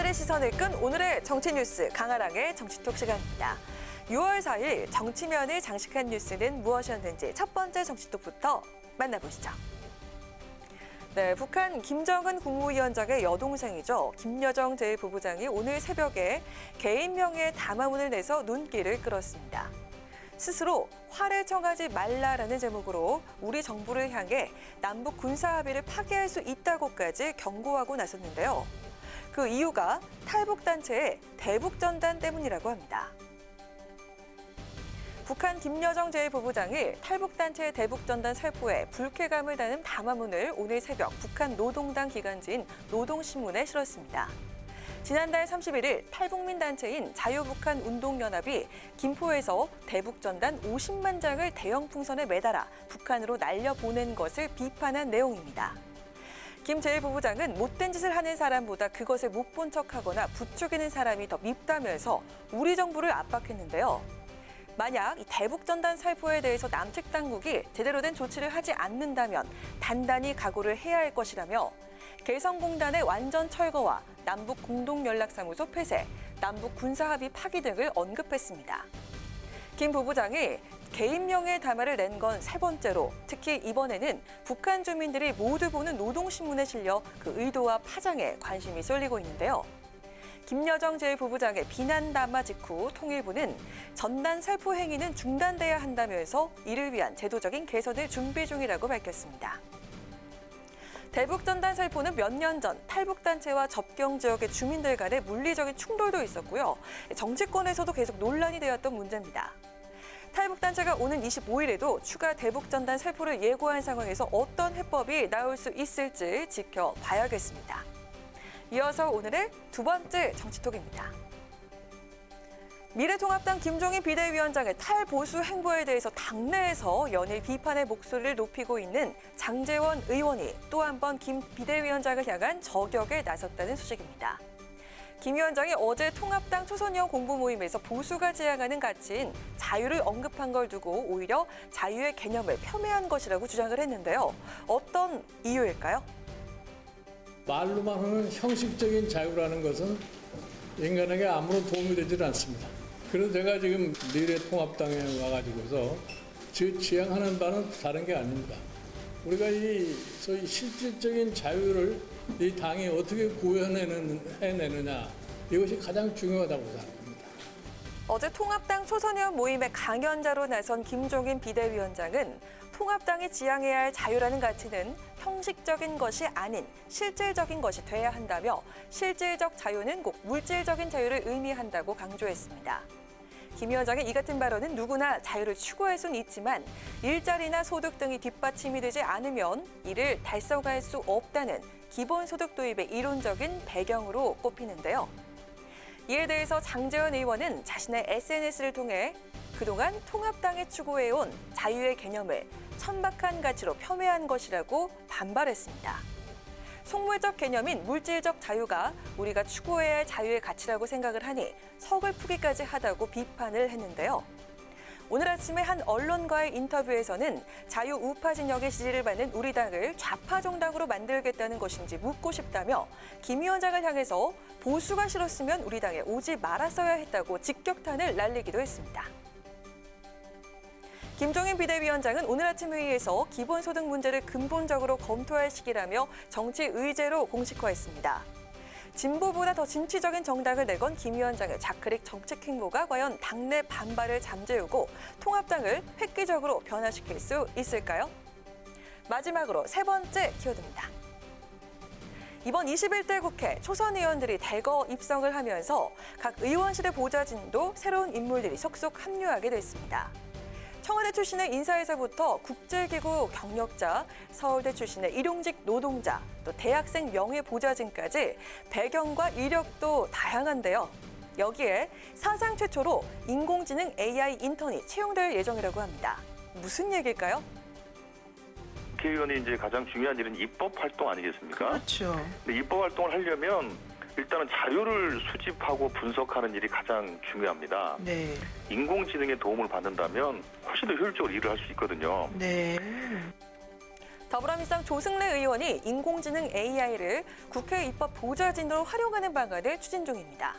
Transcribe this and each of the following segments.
오늘의 시선을 끈 오늘의 정치 뉴스 강아랑의 정치톡 시간입니다. 6월 4일 정치면을 장식한 뉴스는 무엇이었는지 첫 번째 정치톡부터 만나보시죠. 네, 북한 김정은 국무위원장의 여동생이죠. 김여정 제1부부장이 오늘 새벽에 개인 명의의 담화문을 내서 눈길을 끌었습니다. 스스로 화를 청하지 말라라는 제목으로 우리 정부를 향해 남북 군사합의를 파기할 수 있다고까지 경고하고 나섰는데요. 그 이유가 탈북단체의 대북전단 때문이라고 합니다. 북한 김여정 제1부부장이 탈북단체의 대북전단 살포에 불쾌감을 담은 담화문을 오늘 새벽 북한 노동당 기관지인 노동신문에 실었습니다. 지난달 31일 탈북민 단체인 자유북한운동연합이 김포에서 대북전단 50만 장을 대형 풍선에 매달아 북한으로 날려보낸 것을 비판한 내용입니다. 김 제1부부장은 못된 짓을 하는 사람보다 그것을 못 본 척하거나 부추기는 사람이 더 밉다면서 우리 정부를 압박했는데요. 만약 이 대북전단 살포에 대해서 남측 당국이 제대로 된 조치를 하지 않는다면 단단히 각오를 해야 할 것이라며 개성공단의 완전 철거와 남북 공동연락사무소 폐쇄, 남북 군사합의 파기 등을 언급했습니다. 김 부부장이 개인 명의의 담화를 낸 건 세 번째로 특히 이번에는 북한 주민들이 모두 보는 노동신문에 실려 그 의도와 파장에 관심이 쏠리고 있는데요. 김여정 제1부부장의 비난 담화 직후 통일부는 전단 살포 행위는 중단돼야 한다면서 이를 위한 제도적인 개선을 준비 중이라고 밝혔습니다. 대북전단 살포는 몇 년 전 탈북단체와 접경 지역의 주민들 간의 물리적인 충돌도 있었고요. 정치권에서도 계속 논란이 되었던 문제입니다. 탈북단체가 오는 25일에도 추가 대북전단 살포를 예고한 상황에서 어떤 해법이 나올 수 있을지 지켜봐야겠습니다. 이어서 오늘의 두 번째 정치톡입니다. 미래통합당 김종인 비대위원장의 탈보수 행보에 대해서 당내에서 연일 비판의 목소리를 높이고 있는 장제원 의원이 또 한 번 김 비대위원장을 향한 저격에 나섰다는 소식입니다. 김 위원장이 어제 통합당 초선의원 공부 모임에서 보수가 지향하는 가치인 자유를 언급한 걸 두고 오히려 자유의 개념을 폄훼한 것이라고 주장을 했는데요. 어떤 이유일까요? 말로만 하는 형식적인 자유라는 것은 인간에게 아무런 도움이 되질 않습니다. 그래서 제가 지금 미래통합당에 와가지고서 지향하는 바는 다른 게 아닙니다. 우리가 이 소위 실질적인 자유를 이 당이 어떻게 구현해내느냐, 이것이 가장 중요하다고 생각합니다. 어제 통합당 초선의원 모임의 강연자로 나선 김종인 비대위원장은 통합당이 지향해야 할 자유라는 가치는 형식적인 것이 아닌 실질적인 것이 돼야 한다며 실질적 자유는 꼭 물질적인 자유를 의미한다고 강조했습니다. 김 위원장의 이 같은 발언은 누구나 자유를 추구할 수는 있지만 일자리나 소득 등이 뒷받침이 되지 않으면 이를 달성할 수 없다는 기본소득 도입의 이론적인 배경으로 꼽히는데요. 이에 대해서 장제원 의원은 자신의 SNS를 통해 그동안 통합당이 추구해온 자유의 개념을 천박한 가치로 폄훼한 것이라고 반발했습니다. 속물적 개념인 물질적 자유가 우리가 추구해야 할 자유의 가치라고 생각을 하니 서글프기까지 하다고 비판을 했는데요. 오늘 아침에 한 언론과의 인터뷰에서는 자유우파 진영의 지지를 받는 우리 당을 좌파 정당으로 만들겠다는 것인지 묻고 싶다며 김 위원장을 향해서 보수가 싫었으면 우리 당에 오지 말았어야 했다고 직격탄을 날리기도 했습니다. 김종인 비대위원장은 오늘 아침 회의에서 기본소득 문제를 근본적으로 검토할 시기라며 정치 의제로 공식화했습니다. 진보보다 더 진취적인 정당을 내건 김 위원장의 자크릭 정책 행보가 과연 당내 반발을 잠재우고 통합당을 획기적으로 변화시킬 수 있을까요? 마지막으로 세 번째 키워드입니다. 이번 21대 국회 초선 의원들이 대거 입성을 하면서 각 의원실의 보좌진도 새로운 인물들이 속속 합류하게 됐습니다. 청와대 출신의 인사에서부터 국제기구 경력자, 서울대 출신의 일용직 노동자, 또 대학생 명예보좌진까지 배경과 이력도 다양한데요. 여기에 사상 최초로 인공지능 AI 인턴이 채용될 예정이라고 합니다. 무슨 얘기일까요? 국회의원이 이제 가장 중요한 일은 입법 활동 아니겠습니까? 그렇죠. 근데 입법 활동을 하려면 일단은 자료를 수집하고 분석하는 일이 가장 중요합니다. 네. 인공지능의 도움을 받는다면 훨씬 더 효율적으로 일을 할 수 있거든요. 네. 더불어민주당 조승래 의원이 인공지능 AI를 국회 입법 보좌진으로 활용하는 방안을 추진 중입니다.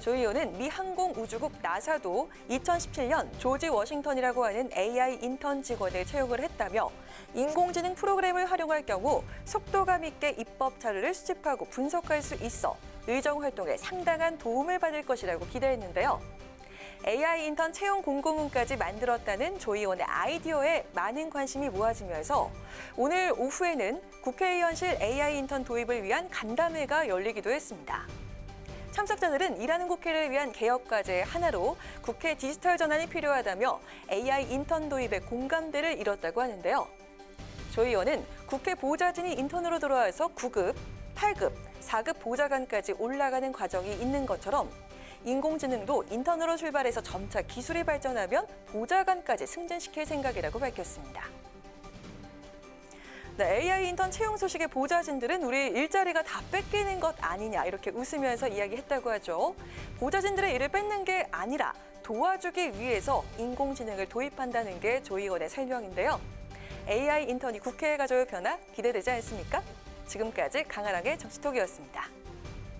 조 의원은 미 항공우주국 나사도 2017년 조지 워싱턴이라고 하는 AI 인턴 직원을 채용을 했다며 인공지능 프로그램을 활용할 경우 속도감 있게 입법 자료를 수집하고 분석할 수 있어 의정 활동에 상당한 도움을 받을 것이라고 기대했는데요. AI 인턴 채용 공고문까지 만들었다는 조 의원의 아이디어에 많은 관심이 모아지면서 오늘 오후에는 국회의원실 AI 인턴 도입을 위한 간담회가 열리기도 했습니다. 참석자들은 일하는 국회를 위한 개혁 과제의 하나로 국회 디지털 전환이 필요하다며 AI 인턴 도입에 공감대를 이뤘다고 하는데요. 조 의원은 국회 보좌진이 인턴으로 들어와서 9급, 8급, 4급 보좌관까지 올라가는 과정이 있는 것처럼 인공지능도 인턴으로 출발해서 점차 기술이 발전하면 보좌관까지 승진시킬 생각이라고 밝혔습니다. 네, AI 인턴 채용 소식의 보좌진들은 우리 일자리가 다 뺏기는 것 아니냐 이렇게 웃으면서 이야기했다고 하죠. 보좌진들의 일을 뺏는 게 아니라 도와주기 위해서 인공지능을 도입한다는 게 조 의원의 설명인데요. AI 인턴이 국회에 가져올 변화 기대되지 않습니까? 지금까지 강아랑의 정치톡이었습니다.